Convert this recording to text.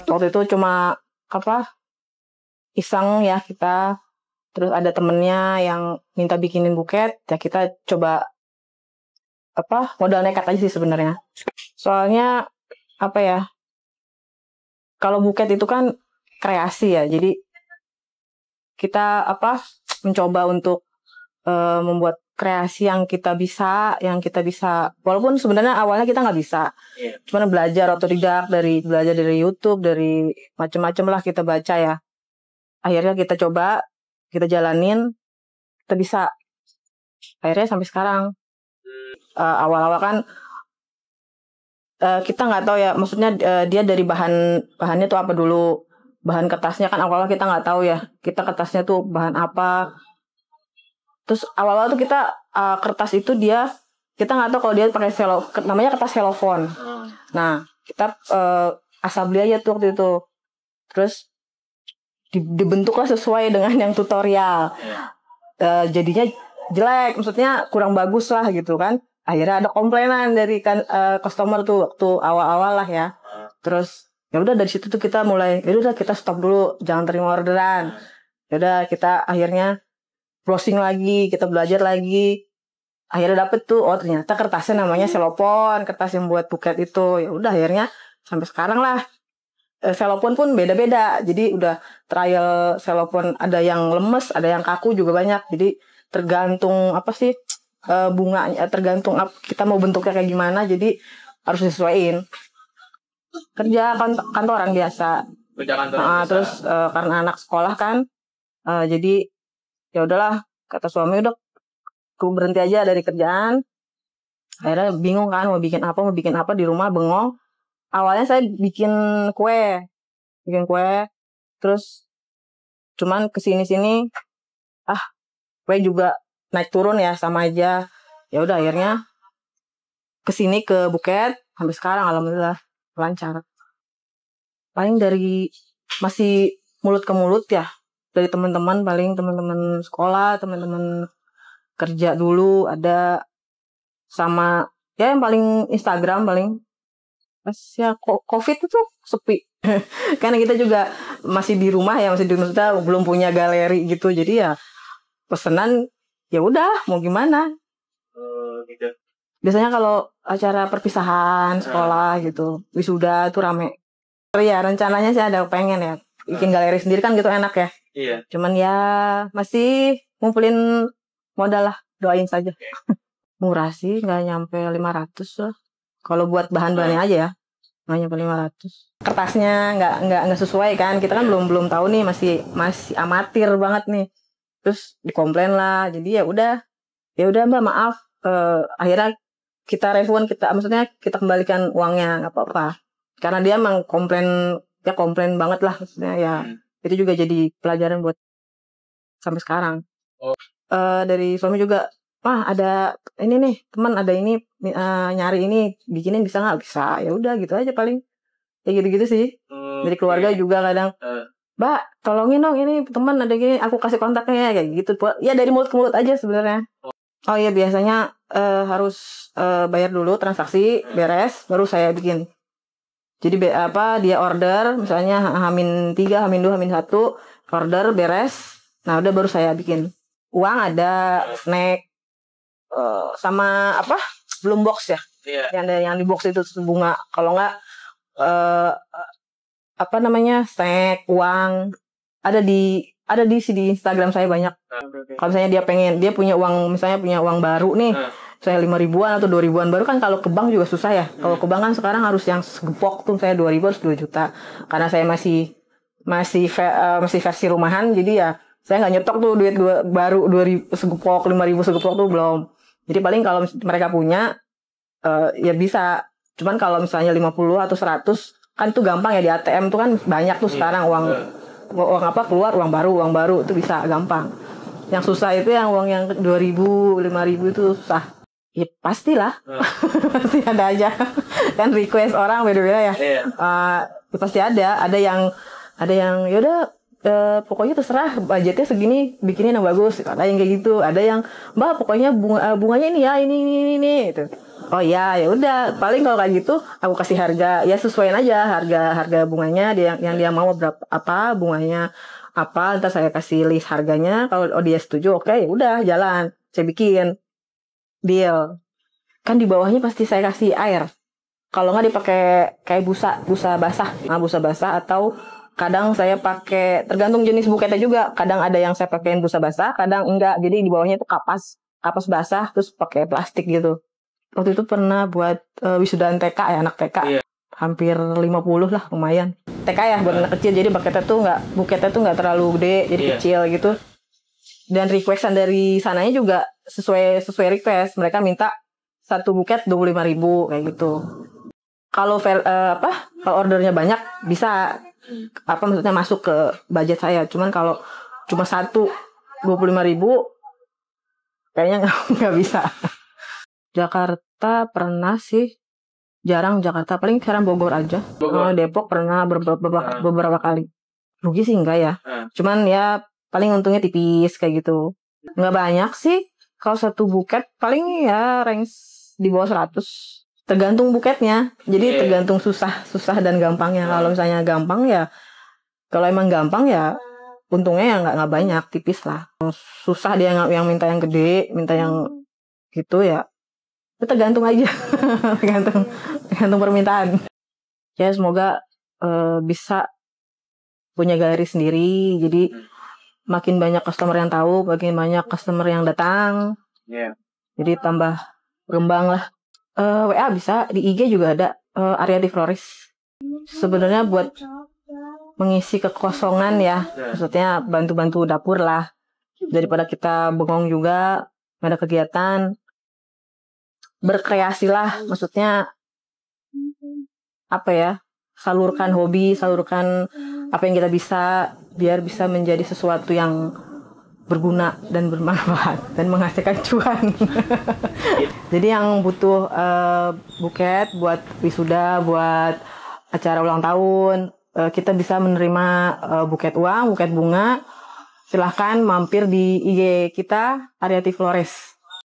Waktu itu cuma iseng ya kita, terus ada temennya yang minta bikinin buket, ya kita coba modal nekat aja sih sebenarnya. Soalnya kalau buket itu kan kreasi ya, jadi kita mencoba untuk membuat kreasi yang kita bisa, walaupun sebenarnya awalnya kita nggak bisa, cuman belajar otodidak belajar dari YouTube, dari macam-macam lah kita baca ya. Akhirnya kita coba, kita jalanin, kita bisa. Akhirnya sampai sekarang. Awal-awal kan kita nggak tahu ya, maksudnya dia dari bahannya tuh apa dulu. Bahan kertasnya kan awal-awal kita nggak tahu ya, kita kertasnya tuh bahan apa. Terus awal-awal tuh kita kertas itu kita nggak tahu kalau dia pakai namanya kertas selofon. Nah kita asal beli aja tuh waktu itu. Terus dibentuklah sesuai dengan yang tutorial. Jadinya jelek, maksudnya kurang bagus lah gitu kan. Akhirnya ada komplainan dari customer tuh waktu awal-awal lah ya. Terus ya udah dari situ tuh kita mulai, ya udah kita stop dulu, jangan terima orderan. Ya udah kita akhirnya browsing lagi, kita belajar lagi. Akhirnya dapet tuh, oh ternyata kertasnya namanya selopon, kertas yang buat buket itu. Ya udah akhirnya sampai sekarang lah. Selopon pun beda-beda. Jadi udah trial selopon, ada yang lemes, ada yang kaku juga banyak. Jadi tergantung bunganya, tergantung kita mau bentuknya kayak gimana. Jadi harus disesuaiin. Kerja kantoran biasa. Terus karena anak sekolah kan, jadi ya udahlah, kata suami udah aku berhenti aja dari kerjaan. Akhirnya bingung kan mau bikin apa di rumah, bengong. Awalnya saya bikin kue, terus cuman kesini kue juga naik turun ya, sama aja. Ya udah akhirnya kesini ke buket, sampai sekarang alhamdulillah lancar. Paling dari masih mulut ke mulut ya, dari teman-teman, paling teman-teman sekolah, teman-teman kerja dulu ada, sama ya yang paling Instagram paling. Pas ya COVID itu sepi. Karena kita juga masih di rumah ya, maksudnya belum punya galeri gitu. Jadi ya pesanan ya udah mau gimana. Gitu. Biasanya kalau acara perpisahan sekolah gitu, wisuda tuh rame. Ya rencananya sih ada pengen ya bikin galeri sendiri kan gitu, enak ya. Iya. Cuman ya masih ngumpulin modal lah, doain saja. Murah sih, nggak nyampe 500 lah. Kalau buat bahan-bahannya aja ya, nggak nyampe 500. Kertasnya nggak sesuai kan, kita kan belum tahu nih, masih amatir banget nih. Terus dikomplain lah, jadi ya udah Mbak maaf. Akhirnya kita refund, maksudnya kita kembalikan uangnya, nggak apa-apa. Karena dia emang komplain banget lah, maksudnya ya. Itu juga jadi pelajaran buat sampai sekarang. Dari suami juga, ada ini nih teman, ada ini nyari ini, bikinin bisa nggak? Bisa. Ya udah gitu aja paling. Ya gitu-gitu sih. Dari keluarga juga kadang, Mbak tolongin dong ini teman ada gini, aku kasih kontaknya kayak gitu. Ya dari mulut ke mulut aja sebenarnya. Oh iya, biasanya harus bayar dulu transaksi beres, baru saya bikin. Jadi dia order misalnya H-3, H-2, H-1 order beres. Nah udah baru saya bikin. Uang ada, snack, sama belum box ya. Yang di box itu bunga. Kalau enggak snack, uang ada di Instagram saya banyak. Kalau misalnya dia punya uang baru nih, saya 5.000-an atau 2.000-an baru kan, kalau ke bank juga susah ya. Kalau ke bank kan sekarang harus yang segepok tuh, saya 2.000 harus 2 juta. Karena saya masih versi rumahan, jadi ya saya nggak nyetok tuh duit baru 2.000 segepok, 5.000 segepok tuh belum. Jadi paling kalau mereka punya ya bisa. Cuman kalau misalnya 50 atau 100 kan itu gampang ya, di ATM tuh kan banyak tuh sekarang uang keluar, uang baru itu bisa gampang. Yang susah itu yang uang yang 2.000, 5.000 itu susah. Ya pastilah. Pasti ada aja. Kan request orang beda-beda ya. Pasti ada yang yaudah pokoknya terserah, budgetnya segini, bikinin yang bagus. Ada yang kayak gitu, ada yang Mbak pokoknya bunganya ini ya, ini gitu. Oh iya, ya udah. Paling kalau kayak gitu aku kasih harga, ya sesuaiin aja harga bunganya yang dia mau berapa apa bunganya apa, ntar saya kasih list harganya. Kalau dia setuju, oke, ya udah jalan. Saya bikin deal. Kan di bawahnya pasti saya kasih air. Kalau nggak dipakai kayak busa basah. Nah, busa basah atau kadang saya pakai tergantung jenis buketnya juga. Kadang ada yang saya pakein busa basah, kadang enggak. Jadi di bawahnya itu kapas basah terus pakai plastik gitu. Waktu itu pernah buat wisudaan TK ya, anak TK. Iya. Hampir 50 lah, lumayan. TK ya buat anak kecil, jadi buketnya tuh nggak terlalu gede, jadi kecil gitu. Dan requestan dari sananya juga sesuai request. Mereka minta satu buket 25.000 kayak gitu. Kalau kalau ordernya banyak bisa maksudnya masuk ke budget saya. Cuman kalau cuma satu 25.000 kayaknya nggak bisa. Jakarta pernah sih, jarang Jakarta, paling sekarang Bogor aja. Depok pernah beberapa kali. Rugi sih enggak ya. Cuman ya paling untungnya tipis kayak gitu. Nggak banyak sih. Kalau satu buket paling ya range di bawah 100. Tergantung buketnya. Jadi tergantung susah dan gampangnya. Kalau misalnya gampang ya, kalau emang gampang ya untungnya ya nggak banyak, tipis lah. Susah dia yang minta yang gede, minta yang gitu ya. Itu tergantung aja. tergantung permintaan. Ya semoga bisa punya galeri sendiri. Jadi makin banyak customer yang tahu, makin banyak customer yang datang. Jadi tambah berkembang lah. WA bisa, di IG juga ada Aryati Florist. Sebenarnya buat mengisi kekosongan ya, maksudnya bantu-bantu dapur lah. Daripada kita bengong juga, nggak ada kegiatan, berkreasi lah, maksudnya apa ya, salurkan hobi, salurkan apa yang kita bisa, biar bisa menjadi sesuatu yang berguna dan bermanfaat dan menghasilkan cuan. Jadi yang butuh buket buat wisuda, buat acara ulang tahun, kita bisa menerima buket uang, buket bunga. Silahkan mampir di IG kita Aryati Flores.